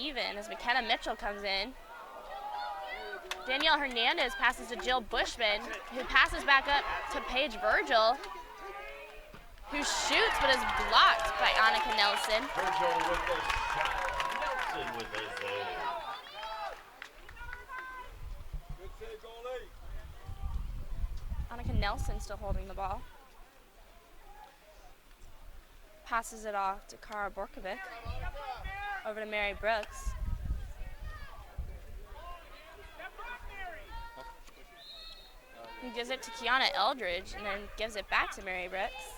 even as McKenna Mitchell comes in. Danielle Hernandez passes to Jill Bushman, who passes back up to Paige Virgil, who shoots but is blocked by Annika Nelson. Virgil with the shot. Nelson with the save. Good save, goalie. Annika Nelson still holding the ball. Passes it off to Kara Borkovic. Over to Mary Brooks. He gives it to Kiana Eldridge and then gives it back to Mary Brooks.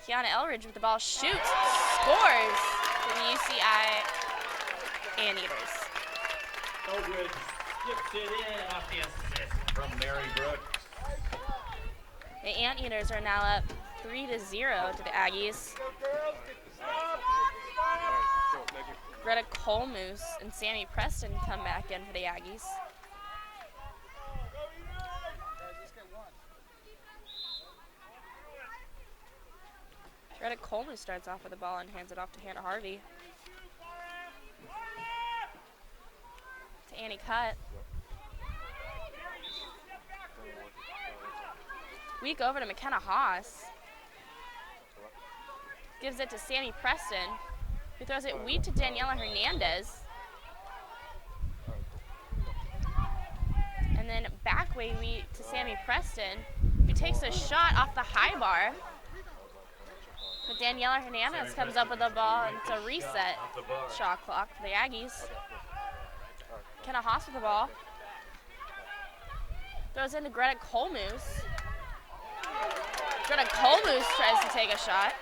Kiana Eldridge with the ball shoots, scores for the UCI Anteaters. Eldridge skips it in off the assist from Mary Brooks. The Anteaters are now up 3-0 to the Aggies. Greta Colmoose and Sammy Preston come back in for the Aggies. Greta Colmoose starts off with the ball and hands it off to Hannah Harvey. To Annie Cutt. Weak over to McKenna Haas. Gives it to Sammy Preston, who throws it weak to Daniela Hernandez. And then back way weak to Sammy Preston, who takes a shot off the high bar. But Daniela Hernandez comes up with the ball, and it's a reset shot clock for the Aggies. McKenna Haas with the ball. Throws into Greta Colmoose. Greta Colmoose tries to take a shot,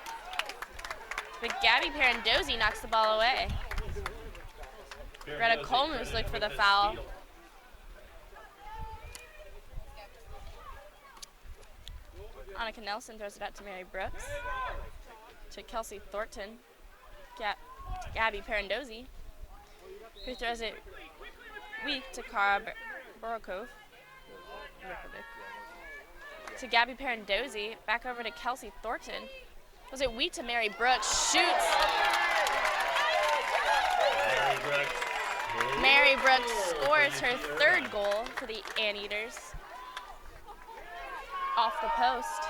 but Gabby Parandozzi knocks the ball away. Greta Colmoose looked for the foul. Annika Nelson throws it out to Mary Brooks. To Kelsey Thornton. Gabby Parandozzi, who throws it weak to Kara Borkovic. To Gabby Parandozzi, back over to Kelsey Thornton. Was it weak to Mary Brooks? Shoots. Mary Brooks scores her third goal for the Anteaters. Off the post.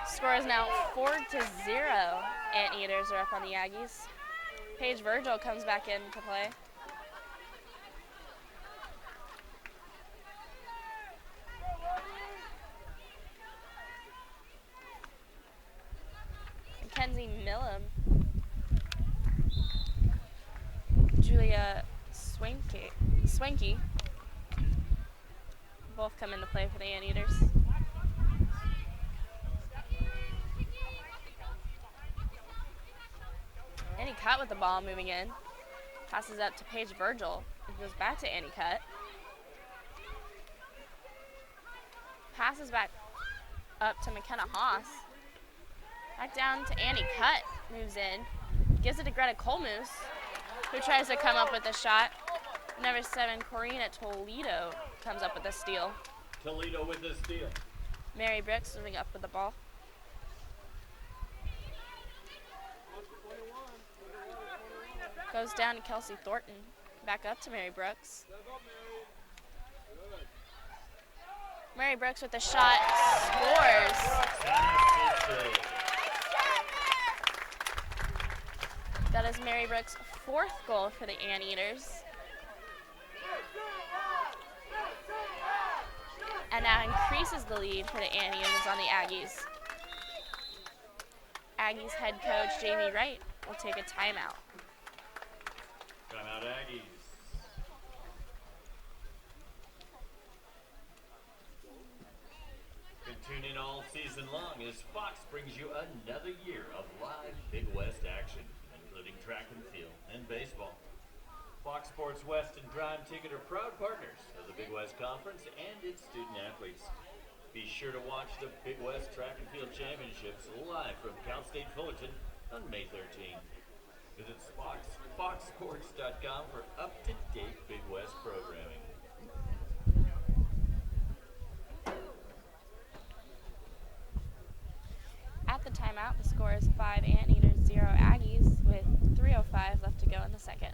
Score is now 4-0. Anteaters are up on the Aggies. Paige Virgil comes back into play. Mackenzie Millam. Julia Swanky. Both come into play for the Anteaters. Annie Cutt with the ball moving in. Passes up to Paige Virgil. It goes back to Annie Cutt. Passes back up to McKenna Haas. Back down to Annie Cutt. Moves in. Gives it to Greta Colmoose, who tries to come up with a shot. Number 7, Corina Toledo comes up with a steal. Toledo with the steal. Mary Brooks moving up with the ball. Goes down to Kelsey Thornton. Back up to Mary Brooks. Mary Brooks with the shot. Scores. That is Mary Brooks' 4th goal for the Anteaters. And now increases the lead for the Anteaters on the Aggies. Aggies head coach Jamie Wright will take a timeout. Timeout Aggies. Been tuning all season long as Fox brings you another year of live Big West action, including track and field and baseball. Fox Sports West and Prime Ticket are proud partners of the Big West Conference and its student athletes. Be sure to watch the Big West Track and Field Championships live from Cal State Fullerton on May 13th. Visit foxsports.com for up-to-date Big West programming. At the time timeout. The score is 5 Anteaters, 0 Aggies, with 3:05 left to go in the second.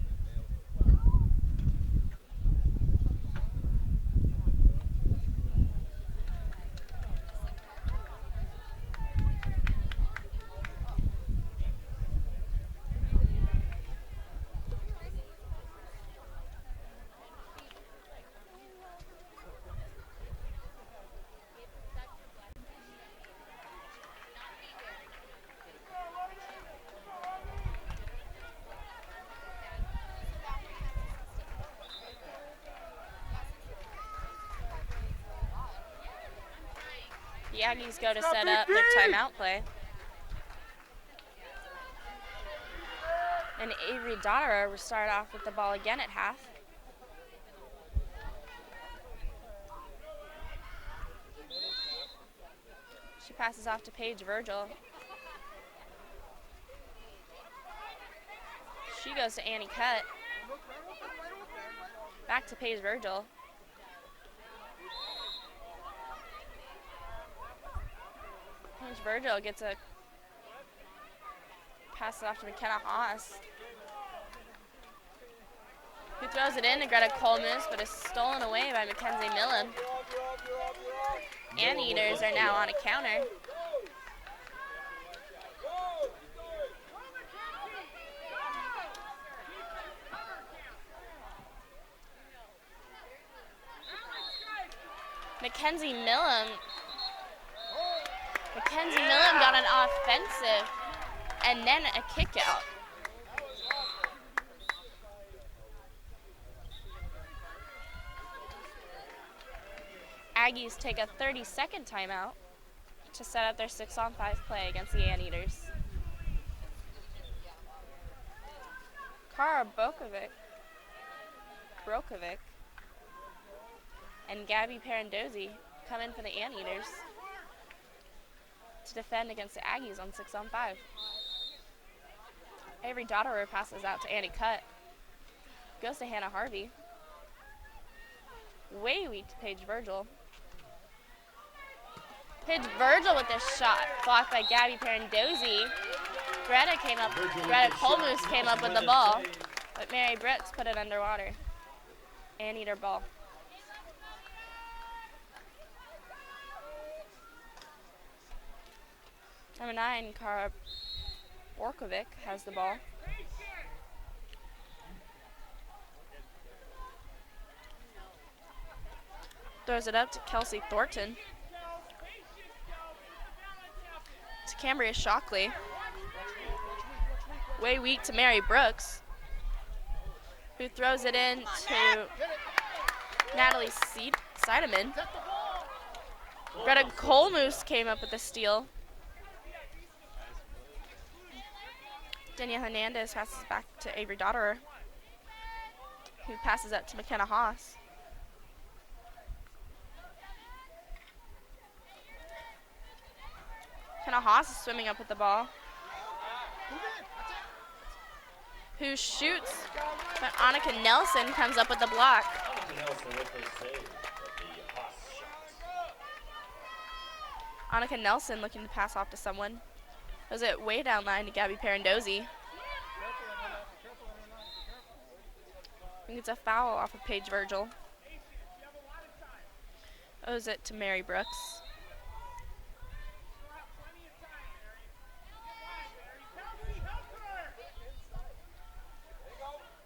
The Aggies go to set up their timeout play. And Avery Dotterer will start off with the ball again at half. She passes off to Paige Virgil. She goes to Annie Cutt. Back to Paige Virgil. Paige Virgil gets a pass it off to McKenna Haas, who throws it in to Greta Colmus, but is stolen away by Mackenzie Millen. Anteaters are now on a counter. Mackenzie Millen got an offensive and then a kick out. Aggies take a 30-second timeout to set up their 6-on-5 play against the Anteaters. Kara Brokovic and Gabby Parandozzi come in for the Anteaters to defend against the Aggies on 6-on-5. Avery Dotterer passes out to Annie Cutt. Goes to Hannah Harvey. Way weak to Paige Virgil. Paige Virgil with this shot, blocked by Gabby Parandozzi. Greta Colmus came up with the ball, but Mary Brooks put it underwater. Anteater ball. Number 9, Kara Borkovic has the ball. Throws it up to Kelsey Thornton. To Cambria Shockley. Way weak to Mary Brooks, who throws it in to Natalie Seidemann. Greta Colmus came up with the steal. Danielle Hernandez passes back to Avery Dotterer, who passes up to McKenna Haas. McKenna Haas is swimming up with the ball, who shoots, but Annika Nelson comes up with the block. Annika Nelson looking to pass off to someone. Throws it way down line to Gabby Parandozzi. I think it's a foul off of Paige Virgil. Owes it to Mary Brooks.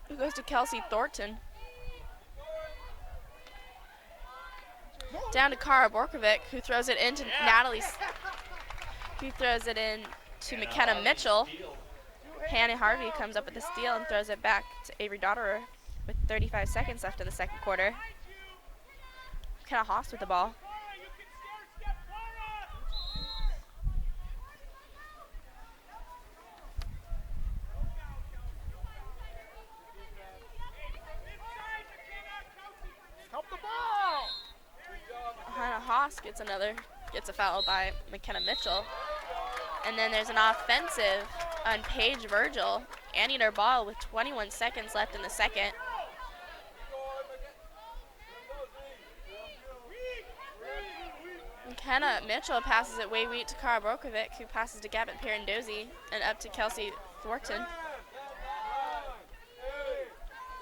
Who goes to Kelsey Thornton. Down to Kara Borkovic, who throws it into to McKenna Mitchell. Hannah Harvey comes up with a steal and throws it back to Avery Dotterer with 35 seconds left in the second quarter. McKenna Haas with the ball. Hannah Haas gets a foul by McKenna Mitchell. And then there's an offensive on Paige Virgil. Anteater ball with 21 seconds left in the second. Hannah Mitchell passes it way wheat to Kara Brokovic, who passes to Gavin Pirandozzi and up to Kelsey Thornton. 9, 8,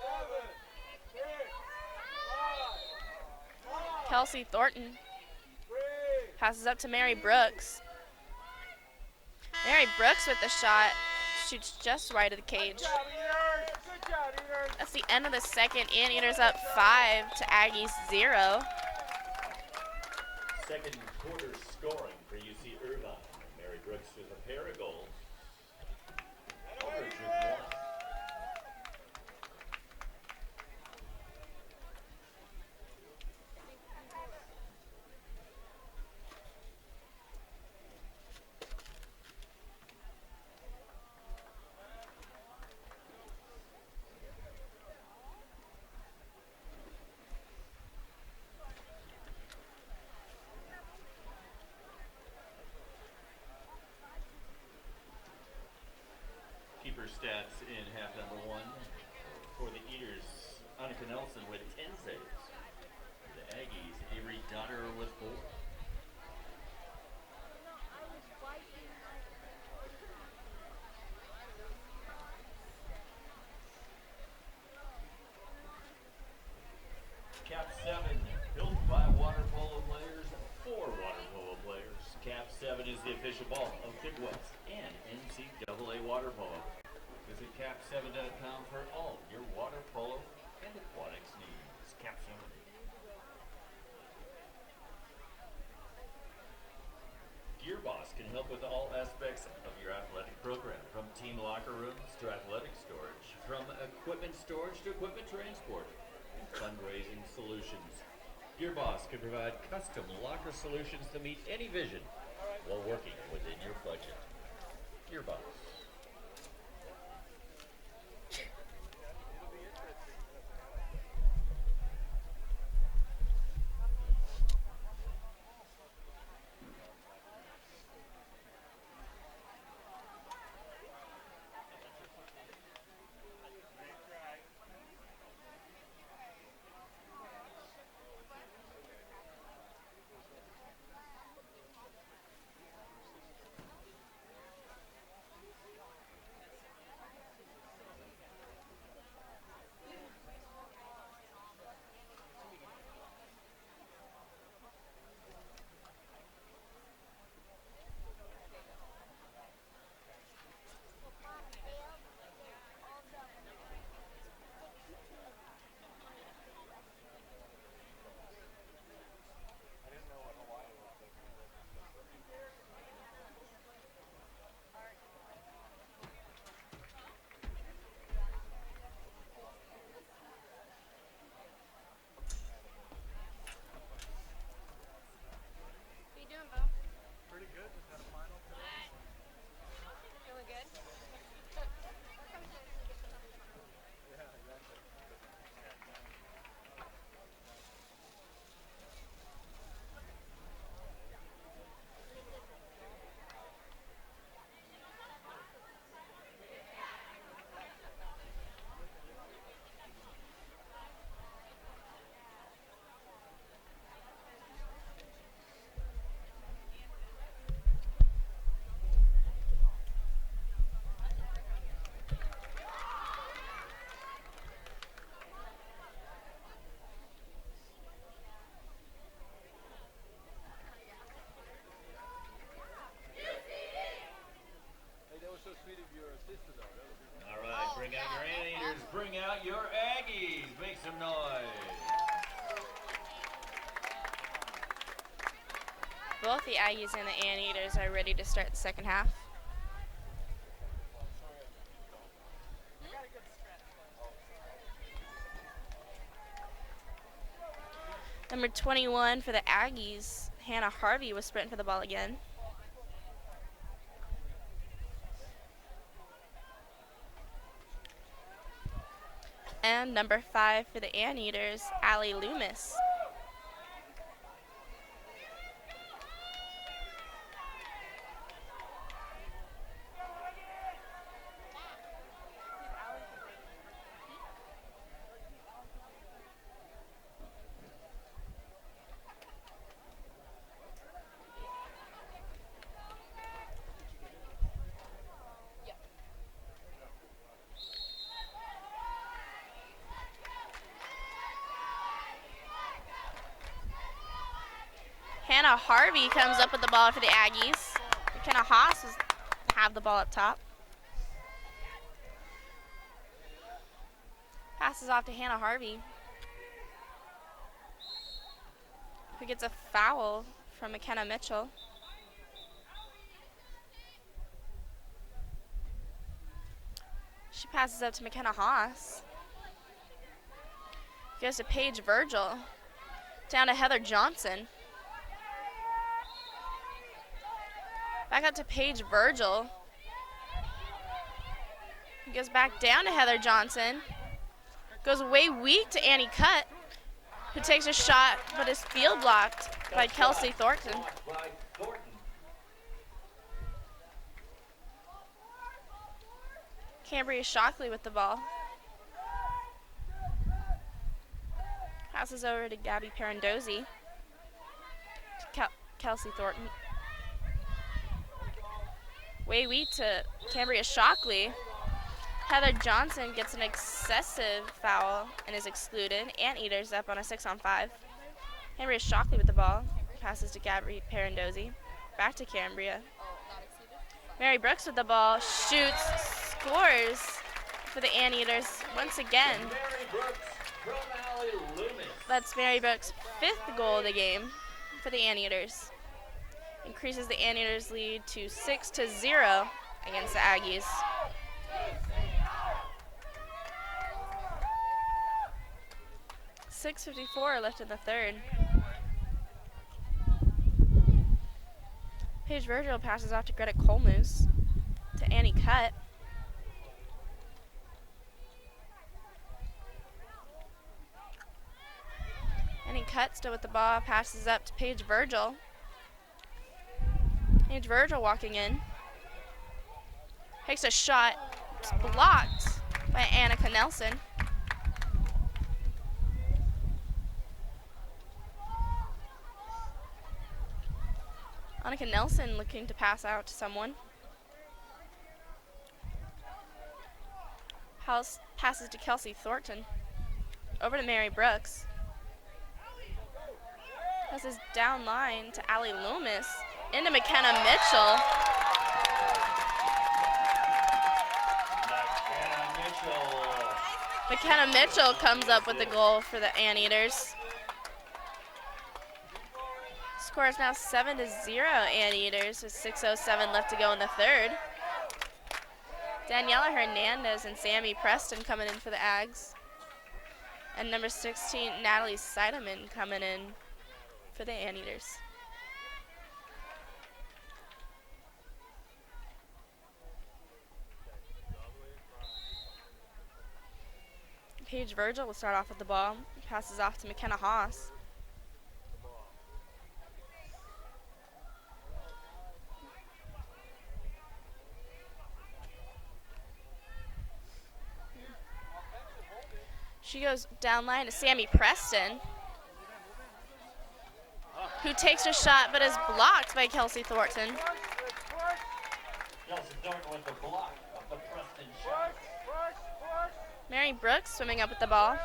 7, 6, 5, Kelsey Thornton 3, passes up to Mary Brooks. Mary Brooks with the shot, shoots just right of the cage. Good job, Eaters. That's the end of the second. Anteaters up 5 to Aggies 0. Second quarter scoring for UC Irvine. Mary Brooks with a pair of goals. Aldridge with one. Keeper stats in half number one. For the Eaters, Annika Nelson with 10 saves. For the Aggies, Avery Donner with 4. Cap 7, built by water polo players for water polo players. Cap 7 is the official ball of Big West and NCAA water polo. Visit cap7.com for all your water polo and aquatics needs. Cap 7. Gear Boss can help with all aspects of your athletic program, from team locker rooms to athletic storage, from equipment storage to equipment transport, and fundraising solutions. Gear Boss can provide custom locker solutions to meet any vision while working within your budget. Gear Boss. Hey, that was so sweet of your sister, though. That was really All right, bring out your Anteaters, bring out your Aggies. Make some noise. Both the Aggies and the Anteaters are ready to start the second half. Number 21 for the Aggies, Hannah Harvey, was sprinting for the ball again. And number 5 for the Anteaters, Allie Loomis. McKenna Harvey comes up with the ball for the Aggies. McKenna Haas have the ball up top. Passes off to Hannah Harvey, who gets a foul from McKenna Mitchell. She passes up to McKenna Haas. Goes to Paige Virgil. Down to Heather Johnson. Back up to Paige Virgil. Goes back down to Heather Johnson. Goes way weak to Annie Cutt, who takes a shot but is field blocked by Kelsey Thornton. Cambria Shockley with the ball. Passes over to Gabby Parandozzi. To Kelsey Thornton. Way weak to Cambria Shockley. Heather Johnson gets an excessive foul and is excluded. Anteaters up on a 6-on-5. Cambria Shockley with the ball. Passes to Gabby Parandozzi. Back to Cambria. Mary Brooks with the ball. Shoots. Scores for the Anteaters once again. That's Mary Brooks' 5th goal of the game for the Anteaters. Increases the Anteaters' lead to 6-0 against the Aggies. .6:54 left in the third. Paige Virgil passes off to Greta Colmoose. To Annie Cutt. Annie Cutt still with the ball, passes up to Paige Virgil. Paige Virgil walking in. Takes a shot. It's blocked by Annika Nelson. Annika Nelson looking to pass out to someone. House passes to Kelsey Thornton. Over to Mary Brooks. Passes down line to Allie Loomis. Into McKenna Mitchell. McKenna Mitchell comes up with the goal for the Anteaters. Score is now 7-0 Anteaters with 6:07 left to go in the third. Daniela Hernandez and Sammy Preston coming in for the Ags. And number 16, Natalie Seidemann coming in for the Anteaters. Paige Virgil will start off with the ball. Passes off to McKenna Haas. She goes down line to Sammy Preston, who takes a shot but is blocked by Kelsey Thornton. Kelsey Thornton with the block of the Preston shot. Mary Brooks swimming up with the ball.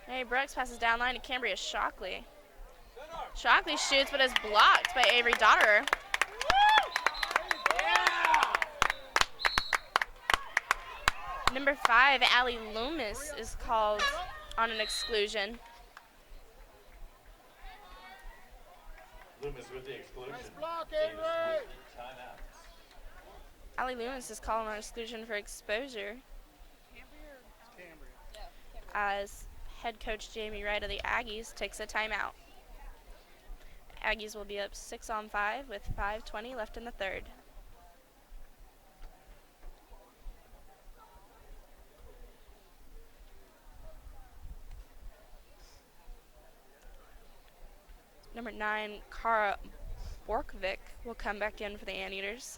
Mary Brooks passes down line to Cambria Shockley. Shockley shoots but is blocked by Avery Dotterer. Number 5, Allie Loomis, is called on an exclusion. Loomis with the exclusion. Nice block, Davis Avery. with the timeout. Allie Loomis is called on exclusion for exposure. As head coach Jamie Wright of the Aggies takes a timeout. Aggies will be up 6-on-5 with 5:20 left in the third. Number 9, Kara Borkovic will come back in for the Anteaters.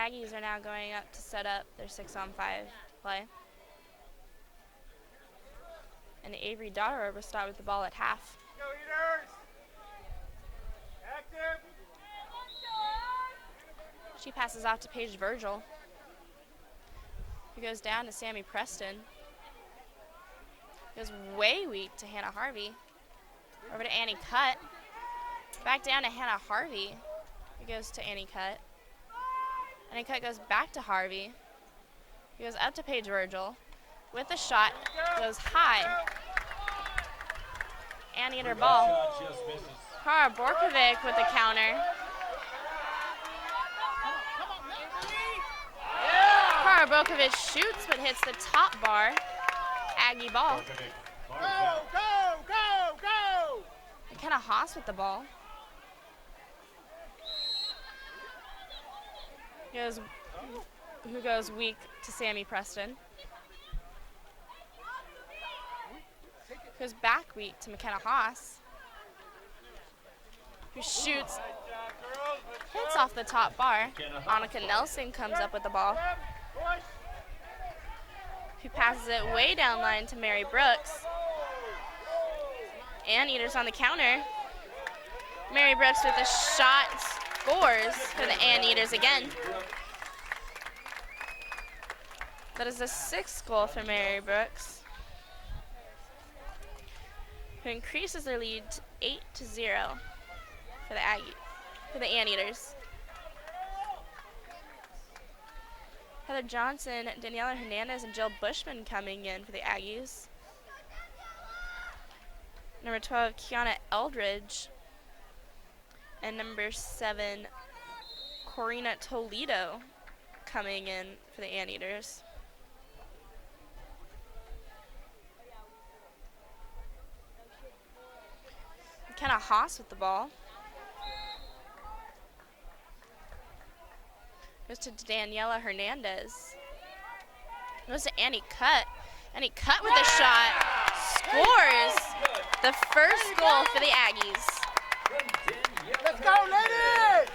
Aggies are now going up to set up their 6-on-5 play. And Avery Dotterer will start with the ball at half. Go Eaters! Active! She passes off to Paige Virgil, who goes down to Sammy Preston. Goes way weak to Hannah Harvey. Over to Annie Cutt. Back down to Hannah Harvey. He goes to Annie Cutt. Annie Cutt goes back to Harvey. He goes up to Paige Virgil. With a shot, goes high. Annie and her ball. Shot just misses. Kara Borkovic with the counter. Kara Borkovic shoots but hits the top bar. Aggie ball. Go, go, go, go! McKenna Haas with the ball. Who goes weak to Sammy Preston. Goes back weak to McKenna Haas, who shoots, hits off the top bar. Annika Nelson comes up with the ball, who passes it way down line to Mary Brooks. Anteaters on the counter. Mary Brooks with a shot, scores for the Anteaters again. That is the 6th goal for Mary Brooks, who increases their lead to 8-0 for the Anteaters. Heather Johnson, Daniela Hernandez, and Jill Bushman coming in for the Aggies. Number 12, Kiana Eldridge, and number 7, Corina Toledo coming in for the Anteaters. McKenna Haas with the ball. Goes to Daniela Hernandez. Goes to Annie Cutt. Annie Cutt with a shot. Scores the first goal for the Aggies. Let's go, ladies!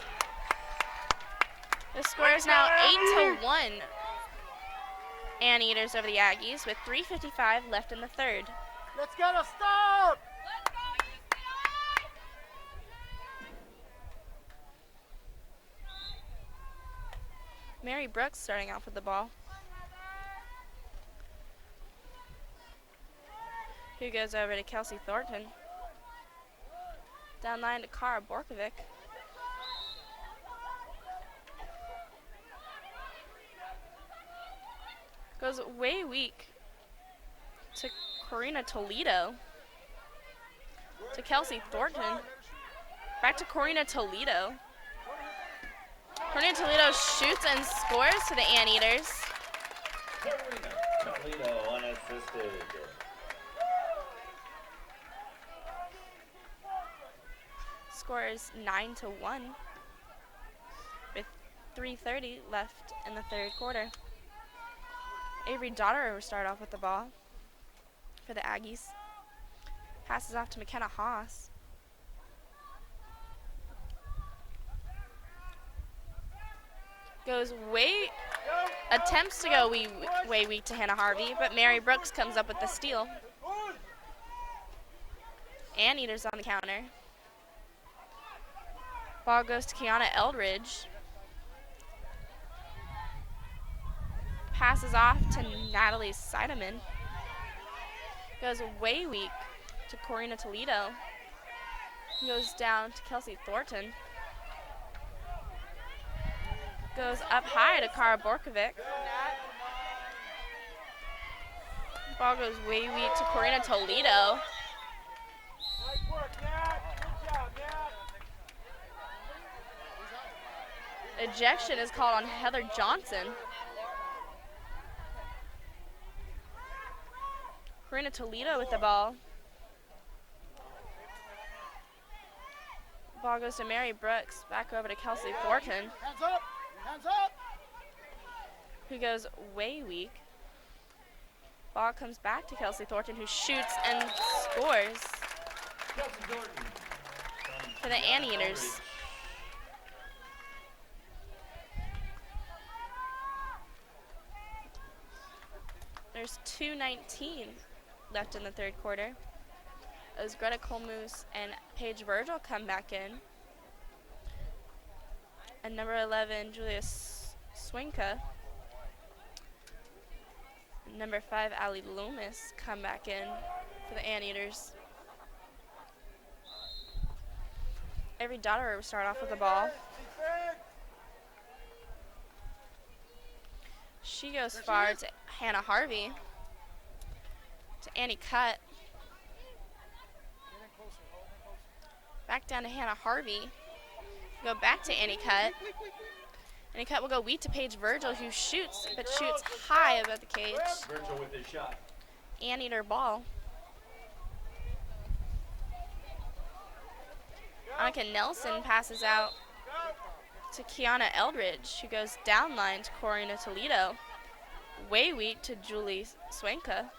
The score is now 8-1. Anteaters over the Aggies with 3:55 left in the third. Let's get a stop! Mary Brooks starting off with the ball. Who goes over to Kelsey Thornton. Down line to Kara Borkovic. Goes way weak to Corina Toledo. To Kelsey Thornton. Back to Corina Toledo. Corina Toledo shoots and scores for the Anteaters. Toledo unassisted. Score is 9-1 with 3:30 left in the third quarter. Avery Dotterer will start off with the ball for the Aggies. Passes off to McKenna Haas. Attempts to go way weak to Hannah Harvey, but Mary Brooks comes up with the steal. Anteaters on the counter. Ball goes to Kiana Eldridge. Passes off to Natalie Seidemann. Goes way weak to Corina Toledo. Goes down to Kelsey Thornton. Goes up high to Kara Borkovic. Ball goes way weak to Corina Toledo. Nice work, Nat. Good job, Nat. Ejection is called on Heather Johnson. Corina Toledo with the ball. Ball goes to Mary Brooks. Back over to Kelsey Thornton, Hands up! Hands up! who goes way weak. Ball comes back to Kelsey Thornton, who shoots and scores Kelsey Thornton. for the Anteaters. There's 2:19 left in the third quarter. As Greta Colmoose and Paige Virgil come back in. And number 11, Julia Swinka. And number 5, Allie Loomis come back in for the Anteaters. Avery Dotterer will start off with the ball. She goes far to Hannah Harvey. To Annie Cutt. Back down to Hannah Harvey. Go back to Annie Cutt. Annie Cutt will go wheat to Paige Virgil, who shoots, but shoots high above the cage. Virgil with his shot. Anteater ball. Annika Nelson passes out to Kiana Eldridge, who goes down line to Corina Toledo. Way wheat to Julie Swanka.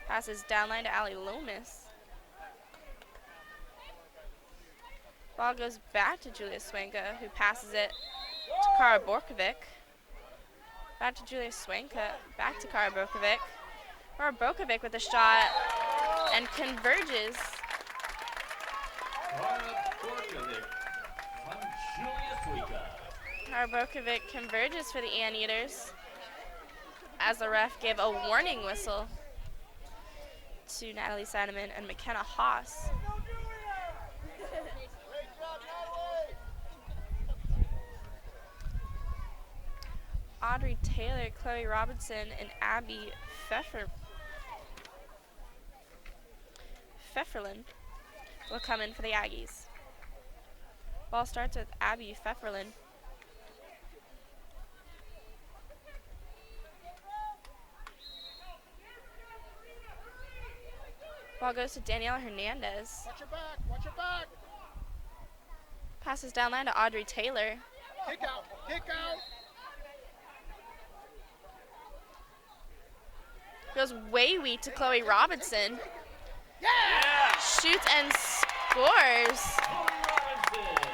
Passes down line to Allie Loomis. Ball goes back to Julia Swanka, who passes it to Kara Borkovic. Back to Julia Swanka, back to Kara Borkovic. Kara Borkovic with a shot and converges. Kara Borkovic converges for the Anteaters as the ref gave a warning whistle to Natalie Seidemann and McKenna Haas. Audrey Taylor, Chloe Robinson, and Abby Pfefferlin will come in for the Aggies. Ball starts with Abby Pfefferlin. Ball goes to Daniela Hernandez. Watch your back, watch your back. Passes down line to Audrey Taylor. Kick out, kick out. Goes way weak to Chloe Robinson. Yeah! Shoots and scores.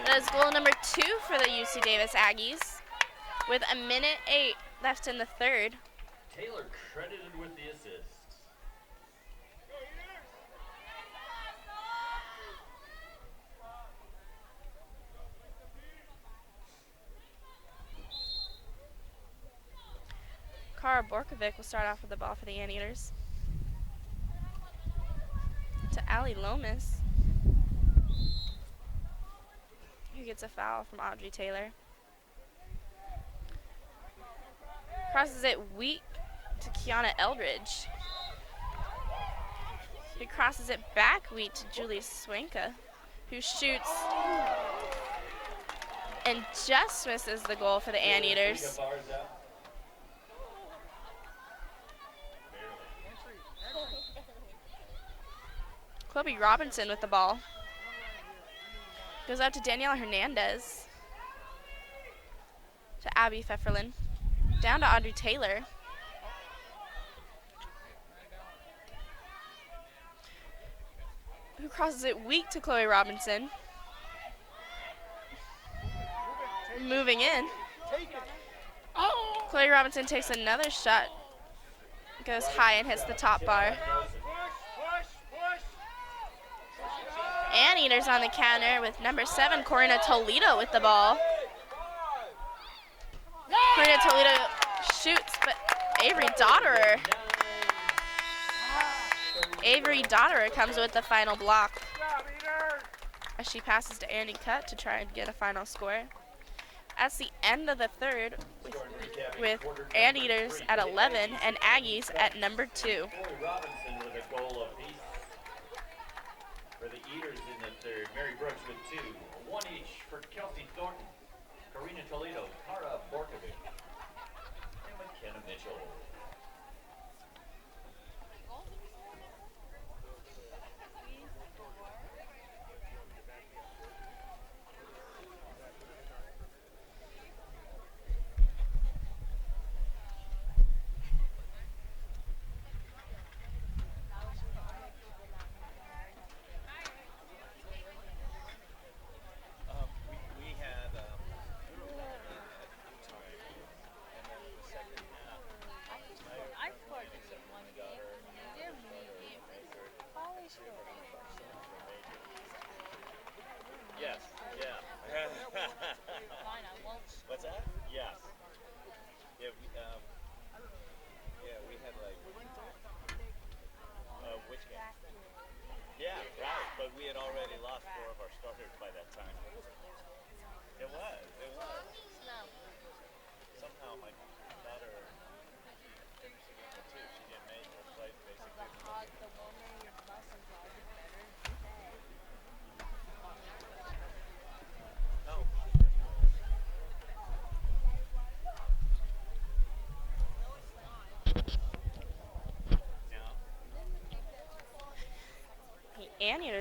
That is goal number 2 for the UC Davis Aggies with 1:08 left in the third. Taylor credited with the assist. Kara Borkovic will start off with the ball for the Anteaters. To Allie Lomas, who gets a foul from Audrey Taylor. Crosses it weak to Kiana Eldridge, who crosses it back weak to Julie Swanka, who shoots and just misses the goal for the Anteaters. Chloe Robinson with the ball. Goes out to Daniela Hernandez. To Abby Pfefferlin. Down to Audrey Taylor. Who crosses it weak to Chloe Robinson. Moving in. Chloe Robinson takes another shot. Goes high and hits the top bar. Anteaters on the counter with number 7, Corina Toledo with the ball. Corina Toledo shoots, but Avery Dotterer comes with the final block as she passes to Annie Cutt to try and get a final score. That's the end of the third with Anteaters at 11 and Aggies at number 2. Robinson with a goal apiece. For the Eaters in the third, Mary Brooks with 2, 1 each for Kelsey Thornton, Karina Toledo, Kara Borkovic, and McKenna Mitchell.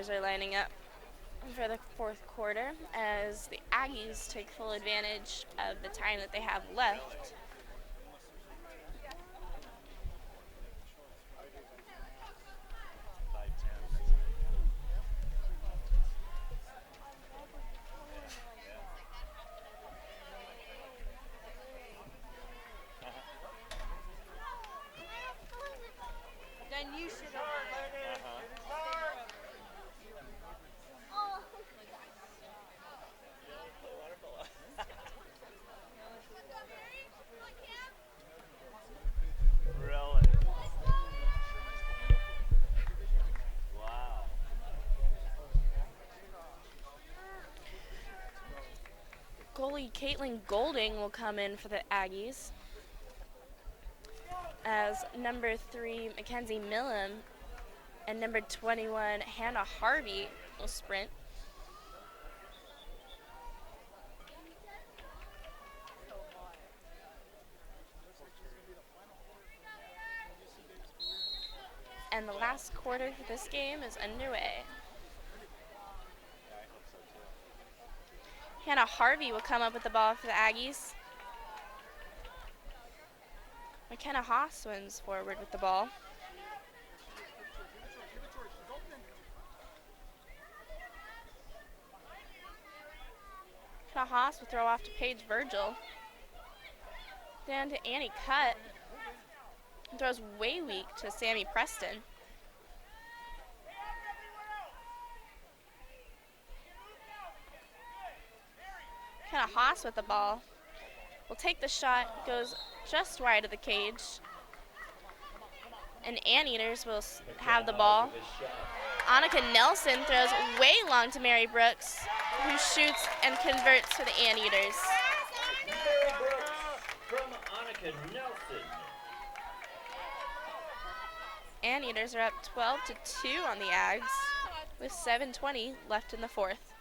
Anteaters are lining up for the fourth quarter as the Aggies take full advantage of the time that they have left. Then you should Really? Wow. Goalie Caitlin Golding will come in for the Aggies as number 3 Mackenzie Millam and number 21 Hannah Harvey will sprint. And the last quarter for this game is underway. Hannah Harvey will come up with the ball for the Aggies. McKenna Haas wins forward with the ball. McKenna Haas will throw off to Paige Virgil. Down to Annie Cutt. Throws way weak to Sammy Preston. McKenna Haas with the ball. Will take the shot, goes just wide of the cage. And Anteaters will have the ball. Annika Nelson throws way long to Mary Brooks, who shoots and converts for the Anteaters. Mary Brooks from Annika Nelson. Anteaters are up 12-2 on the Ags with 7:20 left in the fourth.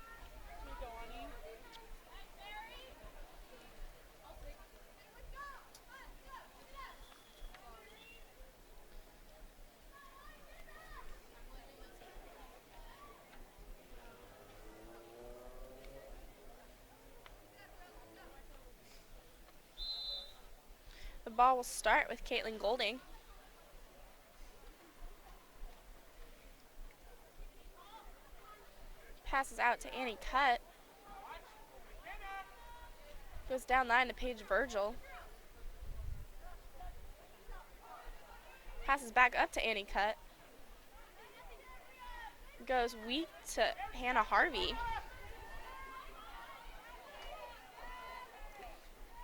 The ball will start with Caitlin Golding. Passes out to Annie Cutt. Goes down line to Paige Virgil. Passes back up to Annie Cutt. Goes weak to Hannah Harvey.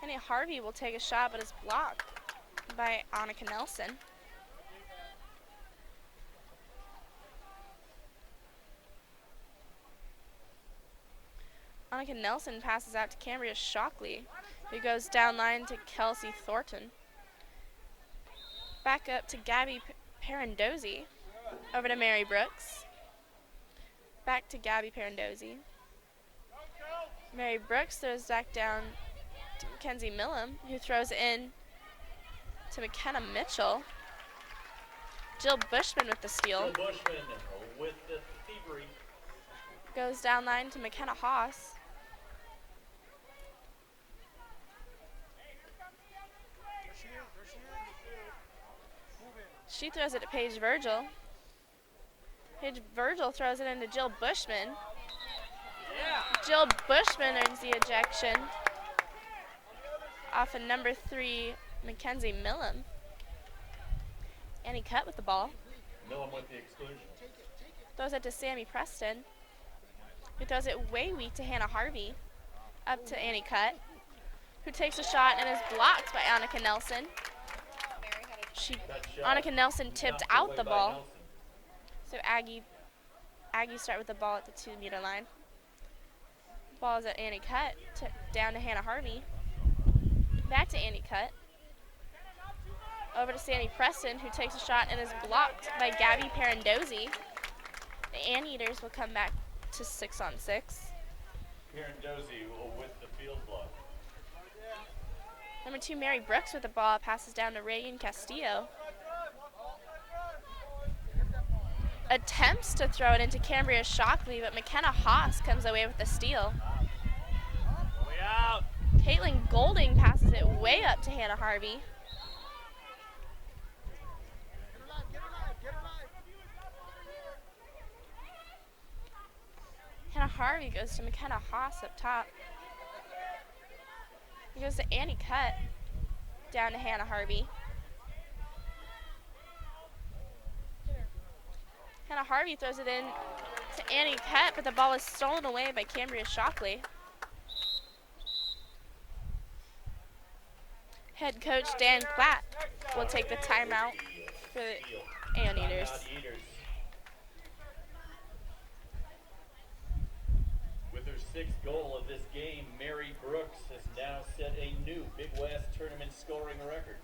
Hannah Harvey will take a shot, but is blocked by Annika Nelson. Annika Nelson passes out to Cambria Shockley, who goes down line to Kelsey Thornton. Back up to Gabby Parandozzi. Over to Mary Brooks. Back to Gabby Parandozzi. Mary Brooks throws back down to Mackenzie Millam, who throws in to McKenna Mitchell. Jill Bushman with the steal. Jill Bushman with the thievery. Goes down line to McKenna Haas. She throws it to Paige Virgil. Paige Virgil throws it into Jill Bushman. Jill Bushman earns the ejection off of number 3, Mackenzie Millam. Annie Cutt with the ball. Millam with the exclusion. Throws it to Sammy Preston, who throws it way weak to Hannah Harvey. Up to Annie Cutt, who takes a shot and is blocked by Annika Nelson. Annika Nelson tipped out the ball. So Aggies start with the ball at the 2-meter line. Ball is at Annie Cutt, down to Hannah Harvey. Back to Annie Cutt. Over to Sandy Preston, who takes a shot and is blocked by Gabby Parandozzi. The Anteaters will come back to 6-on-6. Parandozzi with the field block. Number 2, Mary Brooks with the ball, passes down to Reagan Castillo. attempts to throw it into Cambria Shockley, but McKenna Haas comes away with the steal. Way out. Caitlin Golding passes it way up to Hannah Harvey. Hannah Harvey goes to McKenna Haas up top. He goes to Annie Cutt, down to Hannah Harvey. Hannah Harvey throws it in to Annie Cutt, but the ball is stolen away by Cambria Shockley. Head coach Dan Platt will take the timeout for the Anteaters. With her 6th goal of this game, Mary Brooks has now set a new Big West tournament scoring record.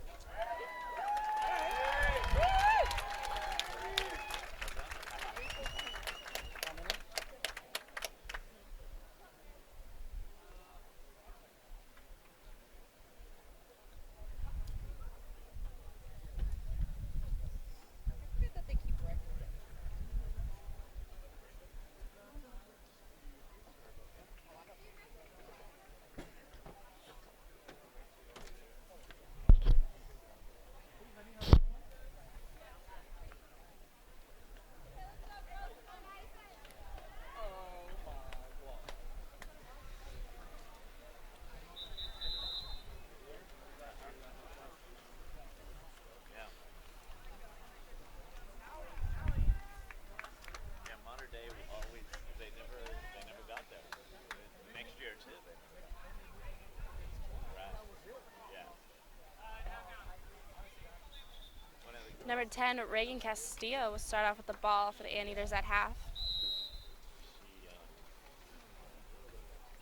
Number 10, Reagan Castillo will start off with the ball for the Anteaters at half.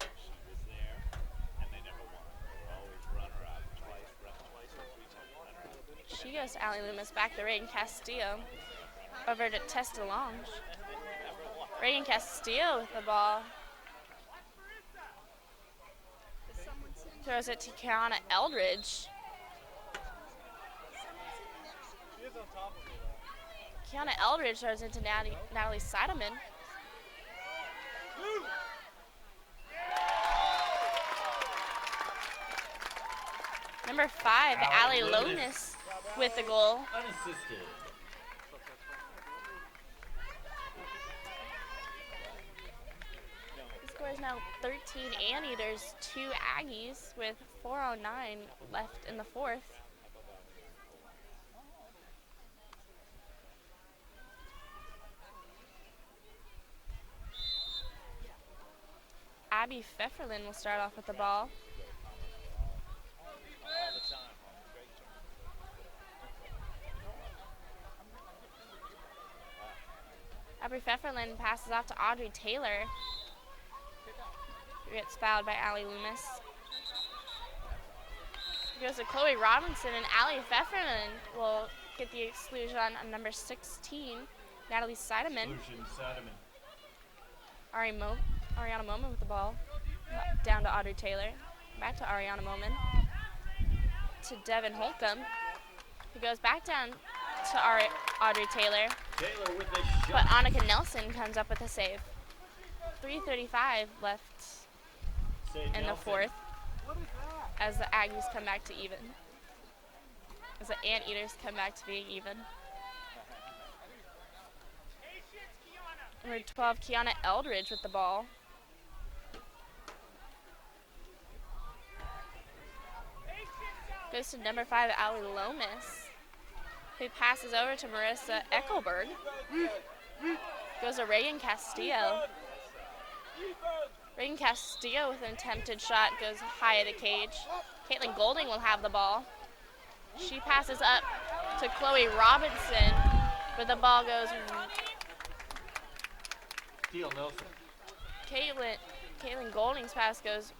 She was there, and they never won. They were always runner-up, twice or 3 times runner-up. She goes to Allie Loomis, back to Reagan Castillo. Over to Tess DeLonge. Reagan Castillo with the ball. Throws it to Kiana Eldridge. Kiana Eldridge throws into Natalie Seidelman. Number 5, Allie Lomas with the goal. Unassisted. The score is now 13 Anteaters, 2 Aggies with 4:09 left in the fourth. Abby Pfefferlin will start off with the ball. Abby Pfefferlin passes off to Audrey Taylor, who gets fouled by Allie Loomis. It goes to Chloe Robinson, and Allie Pfefferlin will get the exclusion on number 16, Natalie Seidemann. Ariana Moman with the ball. Down to Audrey Taylor. Back to Ariana Moman. To Devin Holcomb, who goes back down to Audrey Taylor. Taylor with a shot. But Annika Nelson comes up with a save. 3:35 left in the fourth as the Aggies come back to even. As the Anteaters come back to being even. Number 12, Kiana Eldridge with the ball. Goes to number 5, Allie Lomas, who passes over to Marissa Eckelberg. Goes to Reagan Castillo. Reagan Castillo with an attempted shot goes high at the cage. Caitlin Golding will have the ball. She passes up to Chloe Robinson, but the ball goes. Teal Nelson. Caitlin Golding's pass goes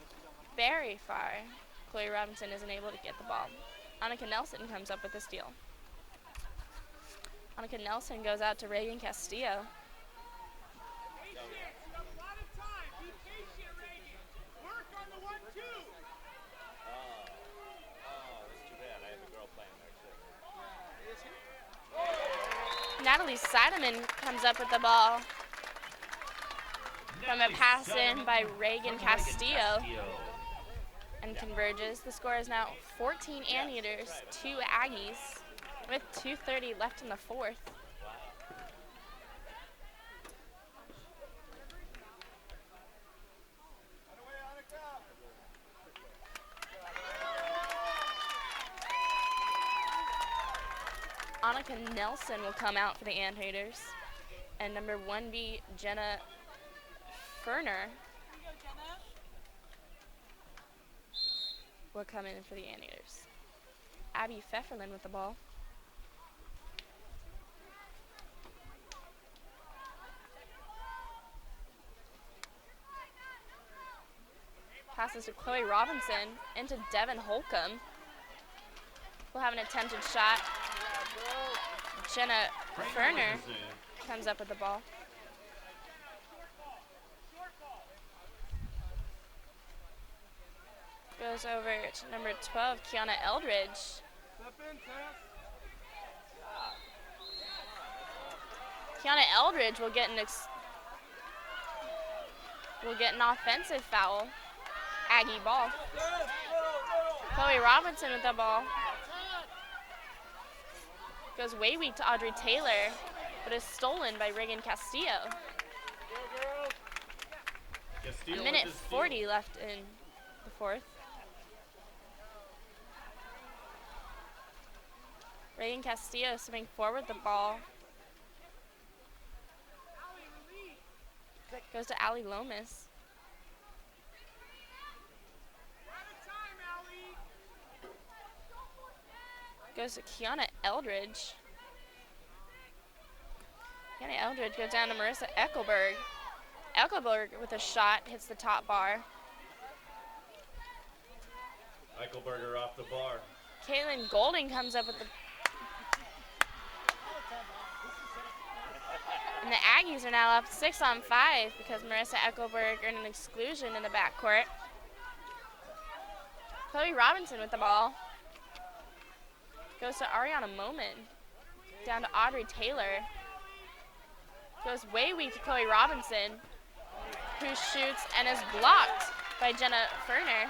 very far. Chloe Robinson isn't able to get the ball. Annika Nelson comes up with the steal. Annika Nelson goes out to Reagan Castillo. Natalie Seidemann comes up with the ball from a Natalie pass in Seidemann by from Reagan Castillo Castillo. and converges. The score is now 14 Anteaters, 2 Aggies, with 2:30 left in the fourth. Annika Nelson will come out for the Anteaters, and number 1B, Jenna Ferner, will come in for the Anteaters. Abby Pfefferlin with the ball. Passes to Chloe Robinson into Devin Holcomb. We'll have an attempted shot. Jenna Ferner comes up with the ball. Goes over to number 12, Kiana Eldridge. Kiana Eldridge will get an offensive foul. Aggie ball. Chloe Robinson with the ball. Goes way weak to Audrey Taylor, but is stolen by Reagan Castillo. A minute 40 left in the fourth. Reagan Castillo swimming forward the ball. Goes to Allie Lomas. Goes to Kiana Eldridge. Kiana Eldridge goes down to Marissa Eckelberg. Eckelberg with a shot hits the top bar. Eichelberger off the bar. Caitlin Golding comes up with the... And the Aggies are now up 6-on-5 because Marissa Eckelberg earned an exclusion in the backcourt. Chloe Robinson with the ball. Goes to Ariana Moman. Down to Audrey Taylor. Goes way weak to Chloe Robinson, who shoots and is blocked by Jenna Ferner.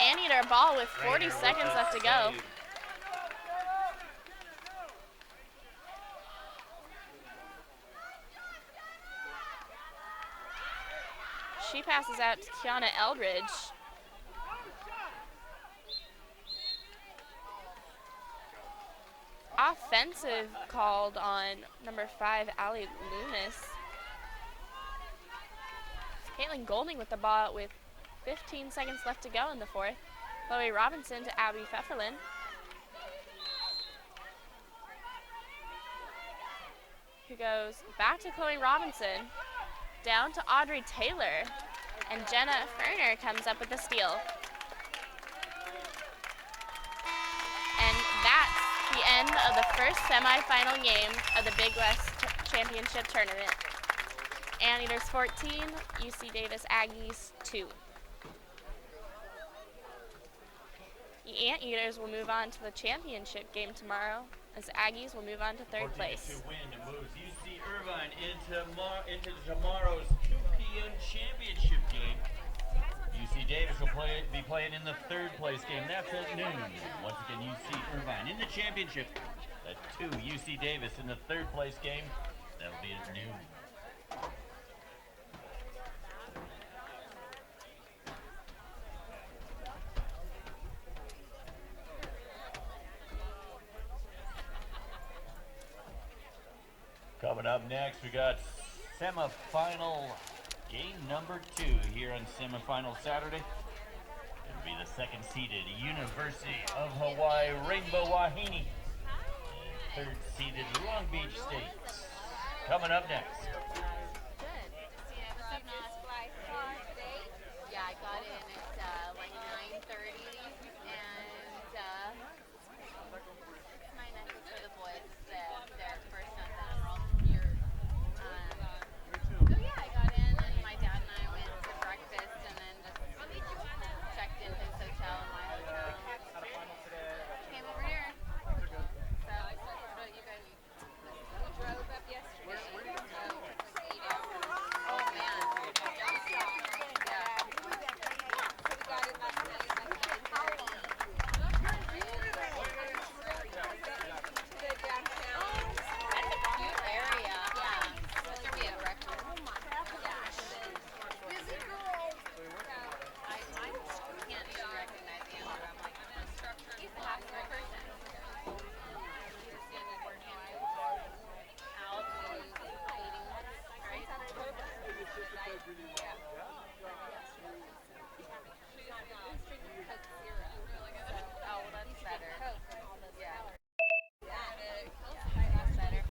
Anteater ball with 40 seconds left to go. She passes out to Kiana Eldridge. Offensive called on number 5, Allie Loomis. Caitlin Golding with the ball with 15 seconds left to go in the fourth. Chloe Robinson to Abby Pfefferlin. Who goes back to Chloe Robinson, down to Audrey Taylor, and Jenna Ferner comes up with the steal. And that's the end of the first semifinal game of the Big West Championship Tournament. Anteaters 14, UC Davis Aggies 2. The Anteaters will move on to the championship game tomorrow, as Aggies will move on to third place. 14-2 win moves UC Irvine into tomorrow's 2 p.m. championship game. UC Davis will be playing in the third place game. That's at noon. Once again, UC Irvine in the championship at 2. UC Davis in the third place game. That'll be at noon. Coming up next, we got semifinal game number 2 here on semifinal Saturday. It'll be the second-seeded University of Hawaii Rainbow Wahine and third-seeded Long Beach State. Coming up next. Yeah, I got in at like 9:30.